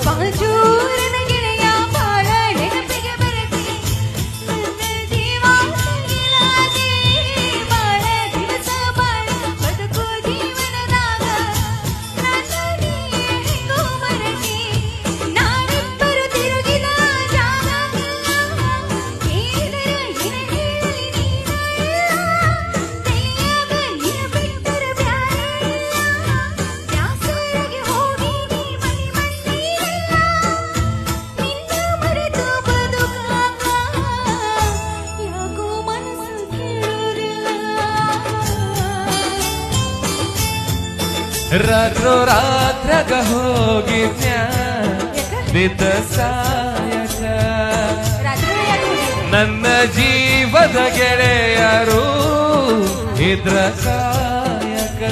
ಬಾಜೂರನ ಗೆಳೆಯ ಬಾಳ ನೆನಪಿಗೆ ಬರತಿ ನನ್ನ ಜೀವ ಸಂಗಿಲಾಗಿ ಬಾಳ ದಿವಸ ಬಾಳ ಬದುಕು ಜೀವನದಾಗ ನನ್ನ ನೀ ಹೆಂಗೋ ಮರತಿ ನಾವಿಬ್ಬರು ತಿರುಗಿದ ಜಾಗ ಏನಿದರ ಏನ ಹೇಳಲಿ ನೀನಲ್ಲ ಕೈಯಾಗ ನಿನ ಬಿಟ್ಟರ ಬ್ಯಾರೆ ಬ್ಯಾಸರಿಗೆ ಹೋಗಿ ನೀ ಮನಿ ಮಂದಿಯಲ್ಲ ನಿನ್ನ ಮರೆತು ಬದುಕಾಗ ಯಾಕೋ ಮನಸ್ಸು ಕೇಳುವುದಿಲ್ಲ ರಾತ್ರೋ ರಾತ್ರಾಗ ಹೋಗಿದ್ಯ ನಿತ ಸಾಯಕ ರಾತ್ರಿ ಯಾಕೆ ನನ್ನ ಜೀವದ ಗೆಳೆಯರು ಇದ್ರ ಕಾಯಕ